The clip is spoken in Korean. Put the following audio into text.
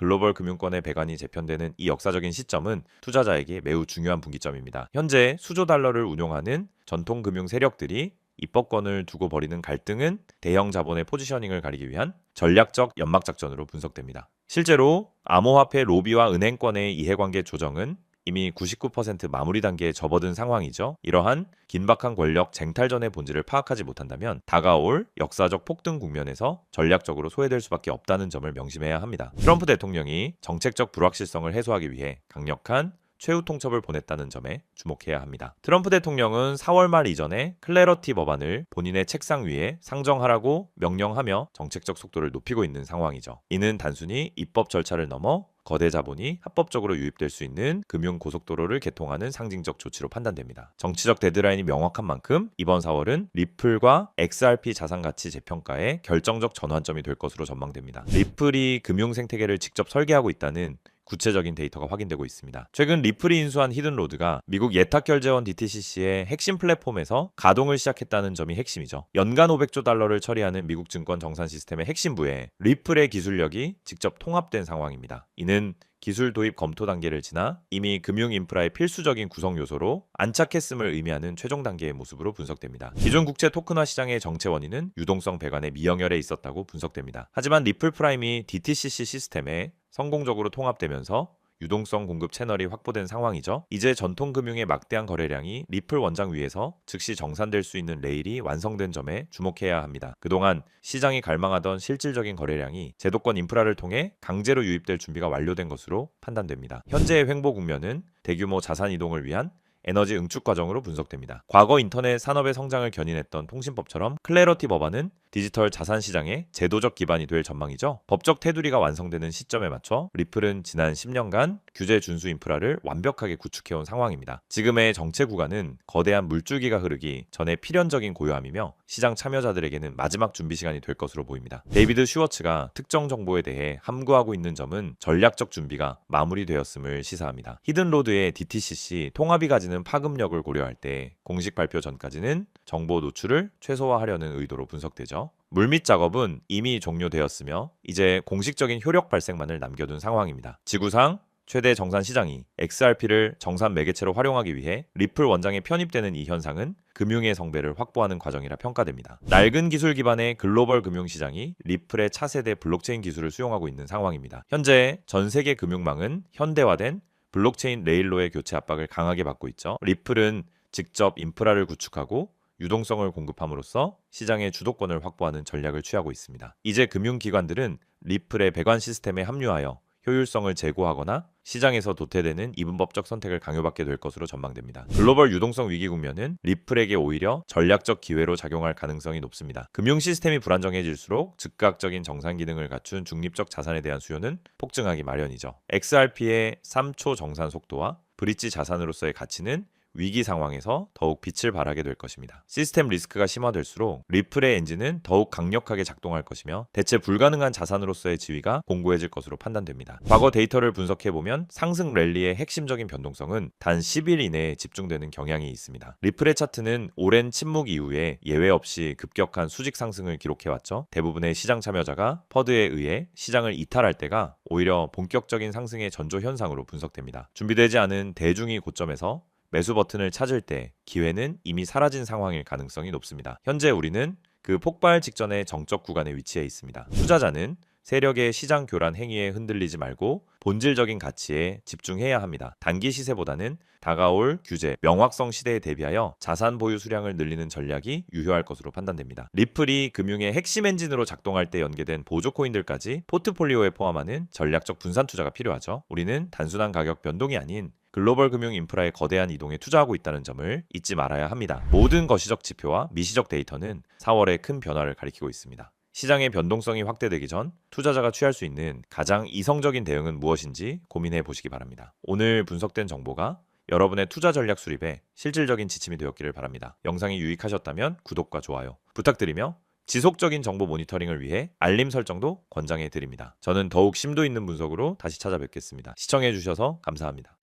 글로벌 금융권의 배관이 재편되는 이 역사적인 시점은 투자자에게 매우 중요한 분기점입니다. 현재 수조 달러를 운용하는 전통 금융 세력들이 입법권을 두고 벌이는 갈등은 대형 자본의 포지셔닝을 가리기 위한 전략적 연막 작전으로 분석됩니다. 실제로 암호화폐 로비와 은행권의 이해관계 조정은 이미 99% 마무리 단계에 접어든 상황이죠. 이러한 긴박한 권력 쟁탈전의 본질을 파악하지 못한다면 다가올 역사적 폭등 국면에서 전략적으로 소외될 수밖에 없다는 점을 명심해야 합니다. 트럼프 대통령이 정책적 불확실성을 해소하기 위해 강력한 최후 통첩을 보냈다는 점에 주목해야 합니다. 트럼프 대통령은 4월 말 이전에 클래러티 법안을 본인의 책상 위에 상정하라고 명령하며 정책적 속도를 높이고 있는 상황이죠. 이는 단순히 입법 절차를 넘어 거대 자본이 합법적으로 유입될 수 있는 금융 고속도로를 개통하는 상징적 조치로 판단됩니다. 정치적 데드라인이 명확한 만큼 이번 4월은 리플과 XRP 자산가치 재평가의 결정적 전환점이 될 것으로 전망됩니다. 리플이 금융 생태계를 직접 설계하고 있다는 구체적인 데이터가 확인되고 있습니다. 최근 리플이 인수한 히든로드가 미국 예탁결제원 DTCC의 핵심 플랫폼에서 가동을 시작했다는 점이 핵심이죠. 연간 500조 달러를 처리하는 미국 증권 정산 시스템의 핵심부에 리플의 기술력이 직접 통합된 상황입니다. 이는 기술 도입 검토 단계를 지나 이미 금융 인프라의 필수적인 구성 요소로 안착했음을 의미하는 최종 단계의 모습으로 분석됩니다. 기존 국제 토큰화 시장의 정체 원인은 유동성 배관의 미영렬에 있었다고 분석됩니다. 하지만 리플 프라임이 DTCC 시스템에 성공적으로 통합되면서 유동성 공급 채널이 확보된 상황이죠. 이제 전통 금융의 막대한 거래량이 리플 원장 위에서 즉시 정산될 수 있는 레일이 완성된 점에 주목해야 합니다. 그동안 시장이 갈망하던 실질적인 거래량이 제도권 인프라를 통해 강제로 유입될 준비가 완료된 것으로 판단됩니다. 현재의 횡보 국면은 대규모 자산 이동을 위한 에너지 응축 과정으로 분석됩니다. 과거 인터넷 산업의 성장을 견인했던 통신법처럼 클래러티 법안은 디지털 자산 시장의 제도적 기반이 될 전망이죠. 법적 테두리가 완성되는 시점에 맞춰 리플은 지난 10년간 규제 준수 인프라를 완벽하게 구축해온 상황입니다. 지금의 정체 구간은 거대한 물줄기가 흐르기 전에 필연적인 고요함이며 시장 참여자들에게는 마지막 준비 시간이 될 것으로 보입니다. 데이비드 슈워츠가 특정 정보에 대해 함구하고 있는 점은 전략적 준비가 마무리되었음을 시사합니다. 히든로드의 DTCC 통합이 가지는 파급력을 고려할 때 공식 발표 전까지는 정보 노출을 최소화하려는 의도로 분석되죠. 물밑 작업은 이미 종료되었으며 이제 공식적인 효력 발생만을 남겨둔 상황입니다. 지구상 최대 정산 시장이 XRP를 정산 매개체로 활용하기 위해 리플 원장에 편입되는 이 현상은 금융의 성배를 확보하는 과정이라 평가됩니다. 낡은 기술 기반의 글로벌 금융시장이 리플의 차세대 블록체인 기술을 수용하고 있는 상황입니다. 현재 전 세계 금융망은 현대화된 블록체인 레일로의 교체 압박을 강하게 받고 있죠. 리플은 직접 인프라를 구축하고 유동성을 공급함으로써 시장의 주도권을 확보하는 전략을 취하고 있습니다. 이제 금융기관들은 리플의 배관 시스템에 합류하여 효율성을 제고하거나 시장에서 도태되는 이분법적 선택을 강요받게 될 것으로 전망됩니다. 글로벌 유동성 위기 국면은 리플에게 오히려 전략적 기회로 작용할 가능성이 높습니다. 금융 시스템이 불안정해질수록 즉각적인 정산 기능을 갖춘 중립적 자산에 대한 수요는 폭증하기 마련이죠. XRP의 3초 정산 속도와 브릿지 자산으로서의 가치는 위기 상황에서 더욱 빛을 발하게 될 것입니다. 시스템 리스크가 심화될수록 리플의 엔진은 더욱 강력하게 작동할 것이며 대체 불가능한 자산으로서의 지위가 공고해질 것으로 판단됩니다. 과거 데이터를 분석해보면 상승 랠리의 핵심적인 변동성은 단 10일 이내에 집중되는 경향이 있습니다. 리플의 차트는 오랜 침묵 이후에 예외 없이 급격한 수직 상승을 기록해왔죠. 대부분의 시장 참여자가 퍼드에 의해 시장을 이탈할 때가 오히려 본격적인 상승의 전조 현상으로 분석됩니다. 준비되지 않은 대중이 고점에서 매수 버튼을 찾을 때 기회는 이미 사라진 상황일 가능성이 높습니다. 현재 우리는 그 폭발 직전의 정적 구간에 위치해 있습니다. 투자자는 세력의 시장 교란 행위에 흔들리지 말고 본질적인 가치에 집중해야 합니다. 단기 시세보다는 다가올 규제, 명확성 시대에 대비하여 자산 보유 수량을 늘리는 전략이 유효할 것으로 판단됩니다. 리플이 금융의 핵심 엔진으로 작동할 때 연계된 보조 코인들까지 포트폴리오에 포함하는 전략적 분산 투자가 필요하죠. 우리는 단순한 가격 변동이 아닌 글로벌 금융 인프라의 거대한 이동에 투자하고 있다는 점을 잊지 말아야 합니다. 모든 거시적 지표와 미시적 데이터는 4월에 큰 변화를 가리키고 있습니다. 시장의 변동성이 확대되기 전 투자자가 취할 수 있는 가장 이성적인 대응은 무엇인지 고민해 보시기 바랍니다. 오늘 분석된 정보가 여러분의 투자 전략 수립에 실질적인 지침이 되었기를 바랍니다. 영상이 유익하셨다면 구독과 좋아요 부탁드리며 지속적인 정보 모니터링을 위해 알림 설정도 권장해 드립니다. 저는 더욱 심도 있는 분석으로 다시 찾아뵙겠습니다. 시청해 주셔서 감사합니다.